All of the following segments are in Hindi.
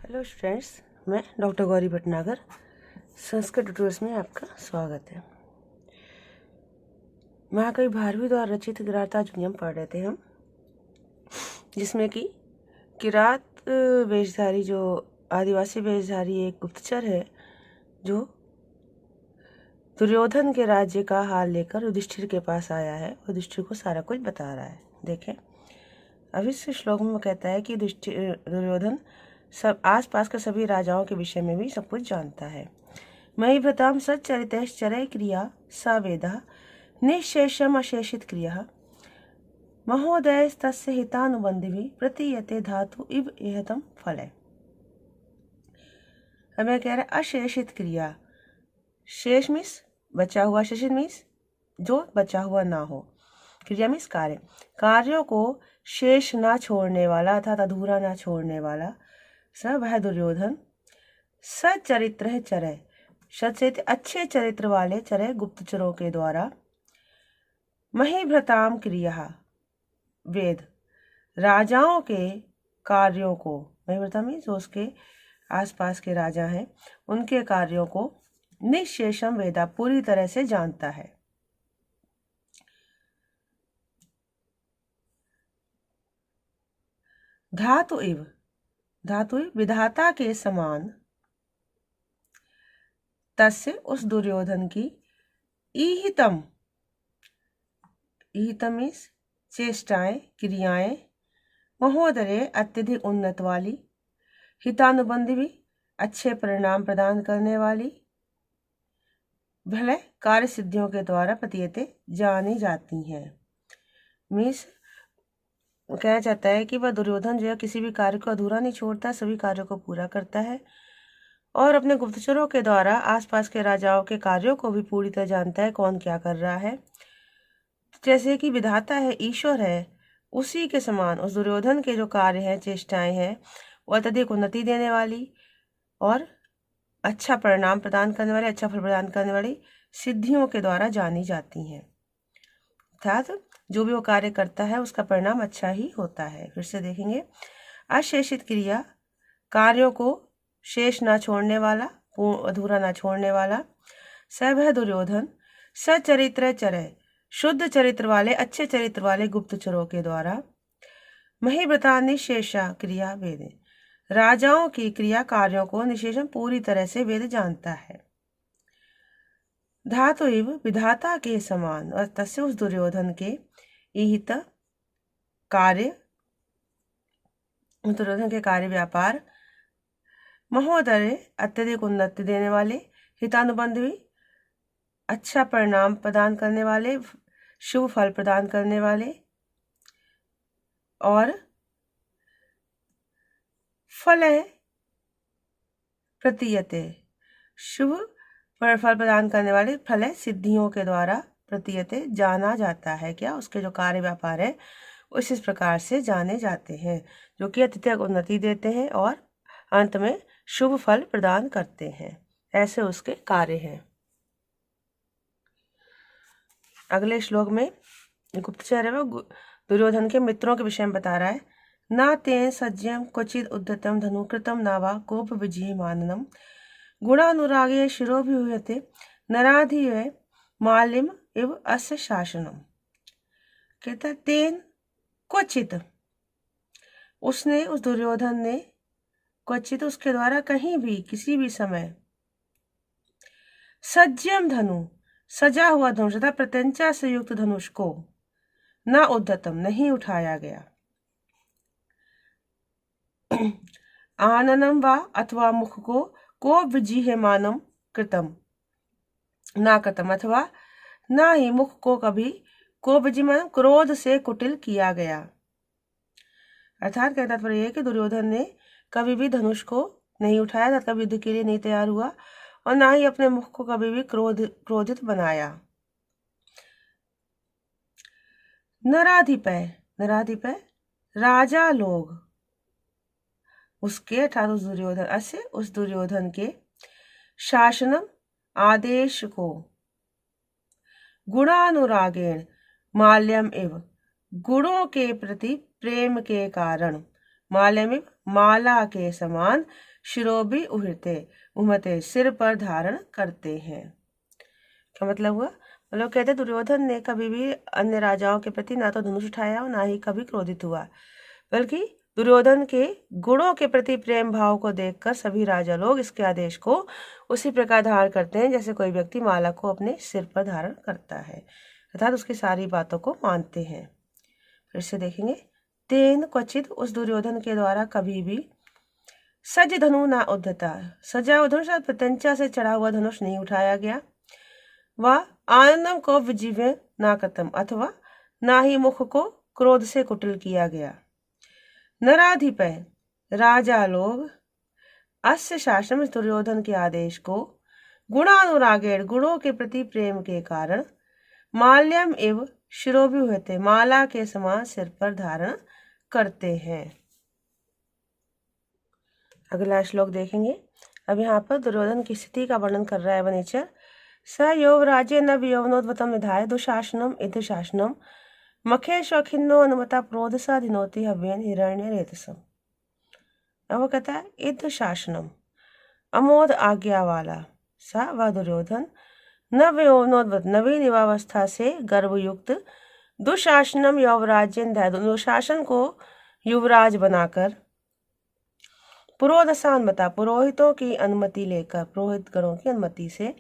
हेलो स्टूडेंट्स, मैं डॉक्टर गौरी भटनागर। संस्कृत ट्यूटोरियल्स में आपका स्वागत है। महाकवि भारवी द्वारा रचित किरातार्जुनीयम पढ़ रहे थे हम, जिसमें कि किरात वेशधारी जो आदिवासी वेशधारी एक गुप्तचर है जो दुर्योधन के राज्य का हाल लेकर युधिष्ठिर के पास आया है। युधिष्ठिर को सारा कुछ बता रहा है। देखें, अभी इस श्लोक में कहता है कि दुर्योधन सब आसपास के सभी राजाओं के विषय में भी सब कुछ जानता है। मयि व्रताम सच्चरितश्चरय क्रिया सा वेदा निःशेषम अशेषित क्रिया महोदयस्तस्य हितानुबंधिभिः प्रतीयते धातु इव इहतम फले। हमें कह रहा है अशेषित क्रिया। शेष मीन्स बचा हुआ, शेषित मीन्स जो बचा हुआ ना हो। क्रिया मीन्स कार्य, कार्यों को शेष ना छोड़ने वाला अर्थात अधूरा ना छोड़ने वाला सब है दुर्योधन। सच्चरित्र है चरय, से अच्छे चरित्र वाले चरय गुप्तचरों के द्वारा। महिभ्रताम क्रिया वेद, राजाओं के कार्यों को, महिभ्रता मीन्स उसके आसपास के राजा हैं उनके कार्यों को निःशेषम वेदा पूरी तरह से जानता है। धातु इव, धातु विधाता के समान, तस्य उस दुर्योधन की, ईहितम, ईहितम मीन्स चेष्टाएं क्रियाएं, महोदय अत्यधिक उन्नत वाली, हितानुबंधी भी अच्छे परिणाम प्रदान करने वाली, भले कार्य सिद्धियों के द्वारा प्रतीयते जानी जाती हैं। मीन्स कहना चाहता है कि वह दुर्योधन जो है किसी भी कार्य को अधूरा नहीं छोड़ता, सभी कार्यों को पूरा करता है और अपने गुप्तचरों के द्वारा आसपास के राजाओं के कार्यों को भी पूरी तरह जानता है कौन क्या कर रहा है। जैसे कि विधाता है, ईश्वर है, उसी के समान उस दुर्योधन के जो कार्य हैं, चेष्टाएं हैं, वो अत्यधिक उन्नति देने वाली और अच्छा परिणाम प्रदान करने वाली, अच्छा फल प्रदान करने वाली सिद्धियों के द्वारा जानी जाती हैं। अर्थात जो भी वो कार्य करता है उसका परिणाम अच्छा ही होता है। फिर से देखेंगे, अशेषित क्रिया, कार्यों को शेष ना छोड़ने वाला, अधूरा ना छोड़ने वाला। सब है दुर्योधन सचरित्र चरय, शुद्ध चरित्र वाले, अच्छे चरित्र वाले गुप्तचरों के द्वारा। महिव्रता निःशेषा क्रिया वेद, राजाओं की क्रिया कार्यों को निःशेषम पूरी तरह से वेद जानता है। धातु इव विधाता के समान, और तस्य उस दुर्योधन के, ईहित कार्य, दुर्योधन के कार्य व्यापार, महोदय अत्यधिक उन्नति देने वाले, हितानुबंध भी अच्छा परिणाम प्रदान करने वाले, शुभ फल प्रदान करने वाले, और फल है प्रतीयते, शुभ फल प्रदान करने वाले, फल है सिद्धियों के द्वारा, प्रतीयते जाना जाता है। क्या उसके जो कार्य व्यापार है उस इस प्रकार से जाने जाते हैं जो कि अत्यधिक उन्नति देते हैं और अंत में शुभ फल प्रदान करते हैं, ऐसे उसके कार्य हैं। अगले श्लोक में गुप्तचर है वो दुर्योधन के मित्रों के विषय में बता रहा है। ना तेन सज्जम क्वचिद उद्धतम धनुकृतम नावा कोप विजय माननम गुणानुरागे शिरोभिहूयते नराधिय मालिम इव अस्य शासनम। कहता तेन क्वचित, उसने, उस दुर्योधन ने, क्वचित उसके द्वारा कहीं भी किसी भी समय, सज्जम धनु सजा हुआ धनुष तथा प्रत्यंचा से युक्त धनुष को, ना उद्धतम नहीं उठाया गया, आननम वा अथवा मुख को विजिह्यमानम कृतम ना कृतम, अथवा ना ही मुख को कभी को विजिह्यमान क्रोध से कुटिल किया गया। अर्थात कहता तात्पर्य यह कि दुर्योधन ने कभी भी धनुष को नहीं उठाया था, कभी युद्ध के लिए नहीं तैयार हुआ और ना ही अपने मुख को कभी भी क्रोधित बनाया। नराधिपय, नराधिपय राजा लोग उसके, अर्थात उस दुर्योधन, अस्य उस दुर्योधन के, शासनम आदेश को, गुणानुरागेण माल्यम एव गुणों के प्रति प्रेम के कारण, माल्यम एव माला के समान, शिरोबी उहते उमते सिर पर धारण करते हैं। क्या मतलब हुआ? मतलब कहते दुर्योधन ने कभी भी अन्य राजाओं के प्रति ना तो धनुष उठाया और ना ही कभी क्रोधित हुआ, बल्कि दुर्योधन के गुणों के प्रति प्रेम भाव को देखकर सभी राजा लोग इसके आदेश को उसी प्रकार धारण करते हैं जैसे कोई व्यक्ति माला को अपने सिर पर धारण करता है, अर्थात उसकी सारी बातों को मानते हैं। फिर से देखेंगे, तेन क्वचित उस दुर्योधन के द्वारा कभी भी सज धनु ना उद्धता, सजा हुआ धनुष प्रत्यंचा से चढ़ा हुआ धनुष नहीं उठाया गया। वह आनंदम को विजीव्य ना कतम, अथवा ना ही मुख को क्रोध से कुटिल किया गया। नराधिपय राजा लोग अस्य शासन में दुर्योधन के आदेश को गुणानुरागेण गुणों के प्रति प्रेम के कारण माल्यम एवं शिरोभि होते माला के समान सिर पर धारण करते हैं। अगला श्लोक देखेंगे। अब यहाँ पर दुर्योधन की स्थिति का वर्णन कर रहा है वनेचर। स यौवराज्य न यौवनोद्वतम निधाय दुशासनम इति शासनम मखे शौखिन्नो अनुमता प्रोध सा धिनोति हव्यन हिरण्य रेतसम। अब वो कहता है इद शासनम, अमोद आज्ञा वाला, सा वह दुर्योधन, नव यौवनोद्वत नवीन युवावस्था से गर्भयुक्त, दुशासनम यौवराज्य दुशासन को युवराज बनाकर, पुरोधसानुमता पुरोहितों की अनुमति लेकर, पुरोहित गणों की अनुमति से,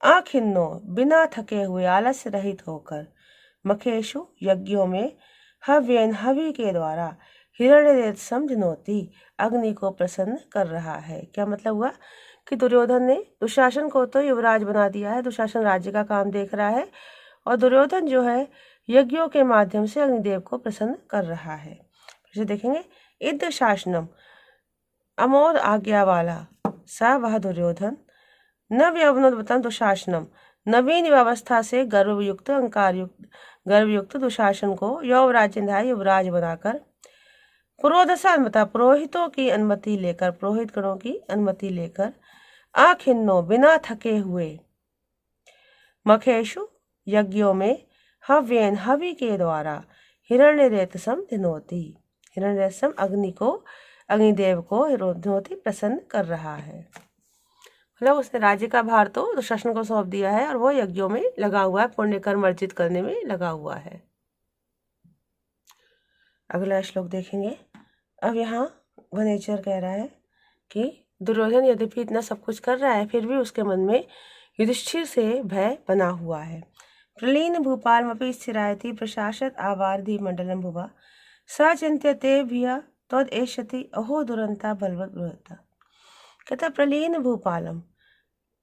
अखिन्नो बिना थके हुए आलस्य रहित होकर, मखेशु यज्ञों में, हव्यन हवि के द्वारा, हिरण्यरेत समझनोती अग्नि को प्रसन्न कर रहा है। क्या मतलब हुआ कि दुर्योधन ने दुशासन को तो युवराज बना दिया है, दुशासन राज्य का काम देख रहा है, और दुर्योधन जो है यज्ञों के माध्यम से अग्निदेव को प्रसन्न कर रहा है। फिर से देखेंगे, इद शासनम अमोद आज्ञा वाला, सा वह दुर्योधन, नव यौवनोद्वतम दुशासनम नवीन व्यवस्था से गर्भयुक्त अहंकार युक्त गर्भयुक्त दुशासन को यौवराज्य युवराज बनाकर, पुरोधसानुमता पुरोहितों की अनुमति लेकर, पुरोहित गणों की अनुमति लेकर, अखिन्नो बिना थके हुए, मखेशु यज्ञों में, हव्यन हवि के द्वारा, हिरण्यरेतसम धिनोति हिरण्यरेतसम अग्नि को अग्निदेव को हिरोधनोति प्रसन्न कर रहा है। मतलब उसने राज्य का भार तो दुशासन को सौंप दिया है और वो यज्ञों में लगा हुआ है, पुण्य कर्म अर्जित करने में लगा हुआ है। अगला श्लोक देखेंगे। अब यहाँ वनेचर कह रहा है कि दुर्योधन यद्यपि इतना सब कुछ कर रहा है फिर भी उसके मन में युधिष्ठिर से भय बना हुआ है। प्रलीन भूपालमपि स्थिरायति प्रशासत आवार्धि मंडलम भुवा सचिंत्यते भिया तद एष्यति अहो दुरंता बलवत बृहता। कहता प्रलीन भूपालम,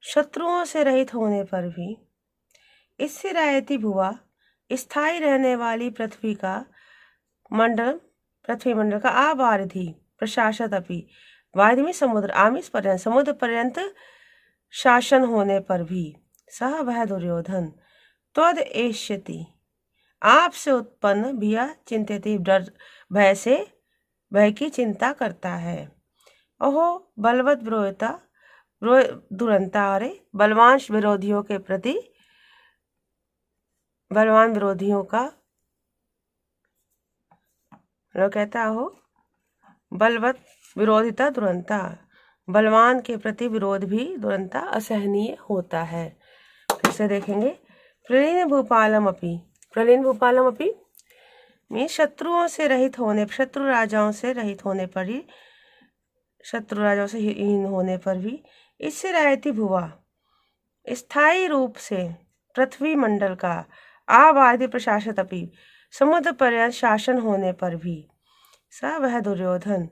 शत्रुओं से रहित होने पर भी, स्थिरायति भुवा स्थायी रहने वाली पृथ्वी का मंडल, पृथ्वी मंडल का, आवार्धि प्रशासत अपि वार्धि में समुद्र, आमिष पर्यंत समुद्र पर्यंत शासन होने पर भी, सह वह दुर्योधन, त्वद एष्यति आपसे उत्पन्न भिया चिंत्यति डर भय से भय की चिंता करता है। ओहो बलवत विरोधता दुरंता, अरे बलवान विरोधियों के प्रति, बलवान विरोधियों का कहता हो बलवत विरोधिता दुरंता, बलवान के प्रति विरोध भी दुरंता असहनीय होता है। फिर से देखेंगे, प्रलीन भूपालम अपि, प्रलीन भूपालम अपि में शत्रुओं से रहित होने, शत्रु राजाओं से रहित होने पर ही, शत्रु राजाओं से हीन होने पर भी, इससे रायती भुवा स्थायी रूप से पृथ्वी मंडल का, आवार्धि प्रशासत अपि समुद्र पर्यंत शासन होने पर भी, सा वह दुर्योधन,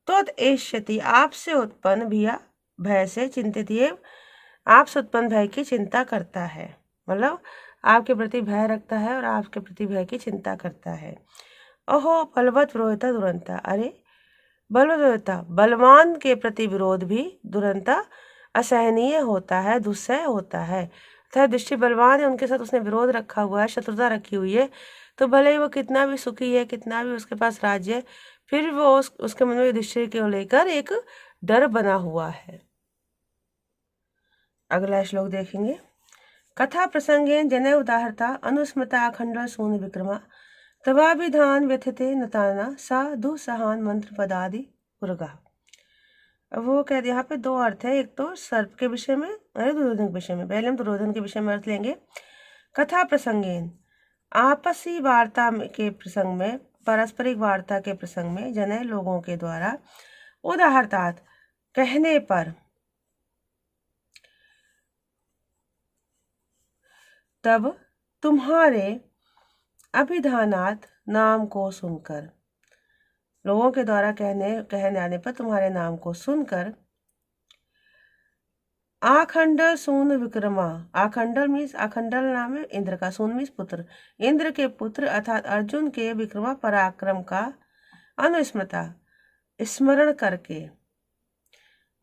त्वद एष्यति आपसे उत्पन्न भिया भय से चिंतित, ये आपसे उत्पन्न भय की चिंता करता है, मतलब आपके प्रति भय रखता है और आपके प्रति भय की चिंता करता है। अहो बलवत विरोधता दुरंता, अरे बलवत विरोधता बलवान के प्रति विरोध भी दुरंता असहनीय होता है, दुस्सह होता है। अर्थात दृष्टि बलवान है, उनके साथ उसने विरोध रखा हुआ है, शत्रुता रखी हुई है, तो भले ही वो कितना भी सुखी है, कितना भी उसके पास राज्य है, फिर भी वो उसके मन में युधिष्ठिर को लेकर एक डर बना हुआ है। अगला श्लोक देखेंगे। कथा प्रसंगे जने उदाहरता अनुस्मृता अखंड सून विक्रमा तवाभिधान व्यथते नताना सा दुसहान मंत्र पदादि पुरगा। अब वो कह दिया, यहाँ पे दो अर्थ है, एक तो सर्प के विषय में और दुर्योधन के विषय में। पहले हम दुर्योधन के विषय में अर्थ लेंगे। कथा प्रसंगेन, आपसी वार्ता के प्रसंग में, पारस्परिक वार्ता के प्रसंग में, जने लोगों के द्वारा, उदाहरणार्थ कहने पर, तब तुम्हारे अभिधानात नाम को सुनकर, लोगों के द्वारा कहने आने पर तुम्हारे नाम को सुनकर, आखंडल सून विक्रमा, आखंडल मीन्स, आखंडल नाम है इंद्र का, सून मीन्स पुत्र, इंद्र के पुत्र अर्थात अर्जुन के विक्रमा पराक्रम का अनुस्मृता स्मरण करके,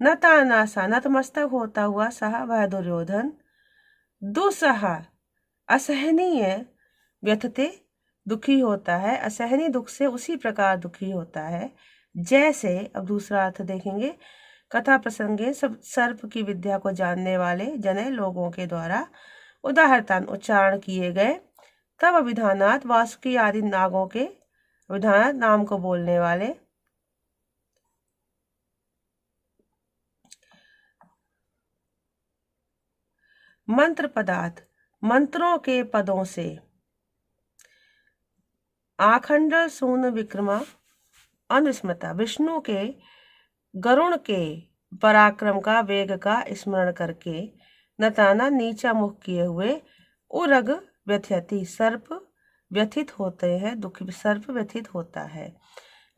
नतानासा नतमस्तक होता हुआ सहा वह दुर्योधन, दुसहा असहनीय, व्यथते दुखी होता है, असहनीय दुख से उसी प्रकार दुखी होता है जैसे, अब दूसरा अर्थ देखेंगे, कथा प्रसंगे सब सर्प की विद्या को जानने वाले जने लोगों के द्वारा उदाहरणार्थ उच्चारण किए गए, तब अभिधानात वासुकी आदि नागों के अभिधानात नाम को बोलने वाले, मंत्र पदार्थ मंत्रों के पदों से, आखंडल सून विक्रमा अनुस्मृता विष्णु के गरुण के पराक्रम का वेग का स्मरण करके, नताना नीचा मुख किए हुए, उरग व्यथयति सर्प व्यथित होते हैं, दुखी सर्प व्यथित होता है।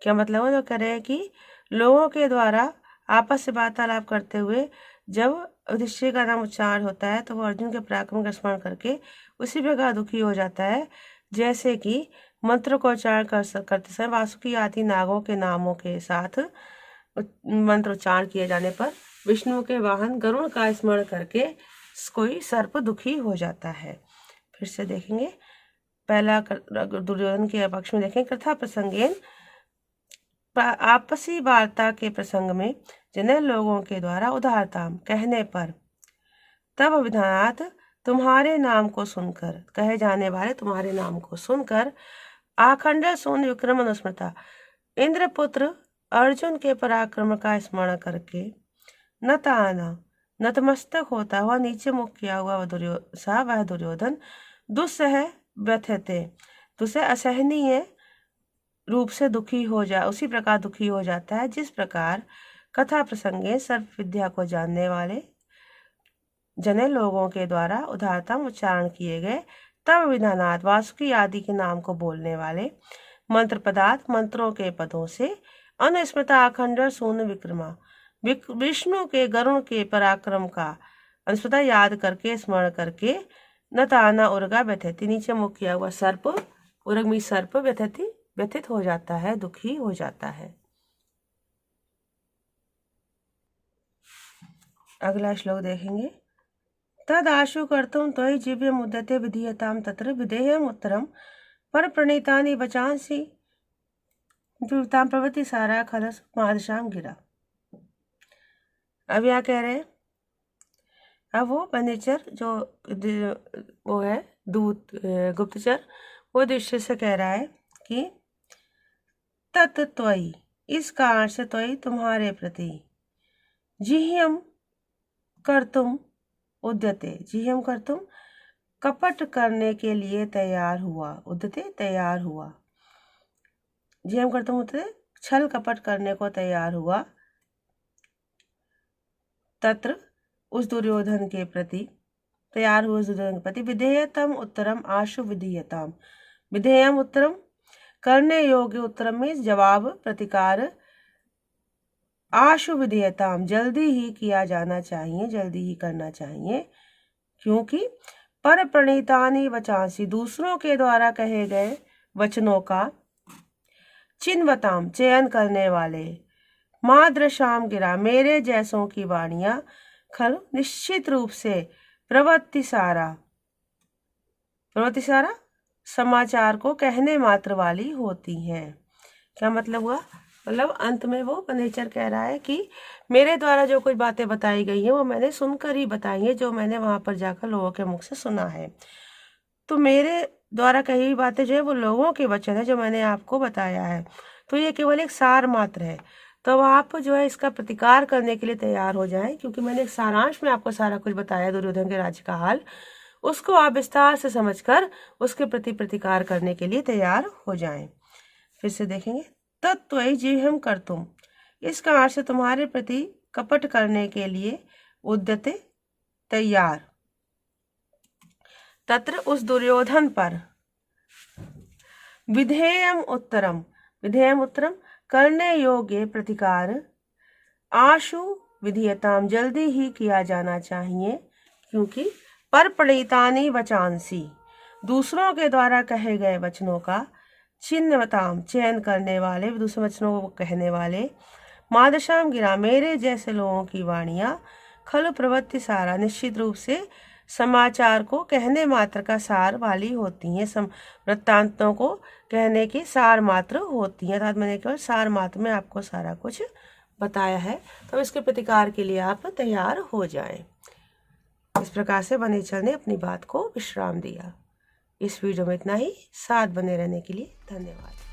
क्या मतलब है? जो कह रहे हैं कि लोगों के द्वारा आपस से वार्तालाप करते हुए जब युधिष्ठिर का नाम उच्चारण होता है तो वो अर्जुन के पराक्रम का स्मरण करके उसी प्रकार दुखी हो जाता है जैसे कि मंत्र को उच्चारण करते समय वासुकी आदि नागों के नामों के साथ मंत्र उच्चारण किए जाने पर विष्णु के वाहन गरुण का स्मरण करके कोई सर्प दुखी हो जाता है। फिर से देखेंगे, पहला दुर्योधन के पक्ष में देखें, कथा प्रसंगेन आपसी वार्ता के प्रसंग में जिन्हें लोगों के द्वारा उदाहरणार्थ कहने पर, तब अभिधानात तुम्हारे नाम को सुनकर, कहे जाने वाले तुम्हारे नाम को सुनकर, आखंड सून विक्रम अनुस्मृता इंद्रपुत्र अर्जुन के पराक्रम का स्मरण करके, नताना नतमस्तक होता हुआ नीचे मुख किया हुआ वह दुर्योधन, दुस्सह व्यथते तुसे असहनीय रूप से दुखी हो जा उसी प्रकार दुखी हो जाता है जिस प्रकार कथा प्रसंगे सर्प विद्या को जानने वाले जने लोगों के द्वारा उदाहरणार्थ उच्चारण किए गए, तब विधानात वासुकी आदि के नाम को बोलने वाले, मंत्र पदार्थ मंत्रों के पदों से, अनुस्मृता अखंड सून विक्रमा विष्णु के गरुण के पराक्रम का अनुस्मृता याद करके स्मरण करके, नताना उर्गा व्यथति नीचे मुख किया हुआ सर्प, उर्गमी सर्प व्यथति व्यथित हो जाता है, दुखी हो जाता है। अगला श्लोक देखेंगे, तद आशु कर्तुम त्वयि जीव्य मुद्दते विधीयताम तत्र विधेयम उत्तरम पर प्रणीतानि वचांसि जीवताम प्रवृत्ति सारा खलस मादशाम गिरा। अब यहाँ कह रहे हैं, अब वो बनेचर जो वो है दूत गुप्तचर, वो दृश्य से कह रहा है कि तत् त्वयि इस कारण से त्वयि तुम्हारे प्रति, जिह्यम कर्तुम उद्यते जिह्यम कर्तुम कपट करने के लिए तैयार हुआ, उद्यते तैयार हुआ, जिह्यम कर्तुम उद्यते छल कपट करने को तैयार हुआ, तत्र उस दुर्योधन के प्रति तैयार हुए, उस दुर्योधन के प्रति विधेयतम उत्तरम आशु विधीयताम, विधेयम उत्तरम करने योग्य उत्तरम में जवाब प्रतिकार, आशु विधेयताम जल्दी ही किया जाना चाहिए, जल्दी ही करना चाहिए, क्योंकि पर प्रणीतानि वचांसि दूसरों के द्वारा कहे गए वचनों का, चिन्वताम चयन करने वाले, माद्रशाम गिरा मेरे जैसों की वाणियां, खल निश्चित रूप से प्रवृत्ति सारा समाचार को कहने मात्र वाली होती हैं। क्या मतलब हुआ? मतलब अंत में वो नेचर कह रहा है कि मेरे द्वारा जो कुछ बातें बताई गई हैं वो मैंने सुनकर ही बताई है, जो मैंने वहां पर जाकर लोगों के मुख से सुना है। तो मेरे द्वारा कही हुई बातें जो है वो लोगों के वचन है जो मैंने आपको बताया है, तो ये केवल एक सार मात्र है। तो अब आप जो है इसका प्रतिकार करने के लिए तैयार हो जाएं, क्योंकि मैंने एक सारांश में आपको सारा कुछ बताया दुर्योधन के राज्य का हाल, उसको आप विस्तार से समझकर उसके प्रति प्रतिकार करने के लिए तैयार हो जाएं। फिर से देखेंगे, तत्त्वयि जीवहम कर्तुम, इस कारण से तुम्हारे प्रति कपट करने के लिए उद्यते, तैयार। तत्र उस दुर्योधन पर विधेयम उत्तरम, विधेयम उत्तरम करने योग्य प्रतिकार आशु विधेयताम, जल्दी ही किया जाना चाहिए, क्योंकि पर प्रणीतानि वचांसी, दूसरों के द्वारा कहे गए वचनों का चिन्हवताम, चयन करने वाले, दूसरे वचनों को कहने वाले, मादशाम गिरा, मेरे जैसे लोगों की वाणियाँ, खलु प्रवृत्ति सारा, निश्चित रूप से समाचार को कहने मात्र का सार वाली होती हैं, वृत्तांतों को कहने की सार मात्र होती हैं, अर्थात मैंने केवल सार मात्र में आपको सारा कुछ बताया है। तो इसके प्रतिकार के लिए आप तैयार हो जाएं। इस प्रकार से वनेचर ने अपनी बात को विश्राम दिया। इस वीडियो में इतना ही। साथ बने रहने के लिए धन्यवाद।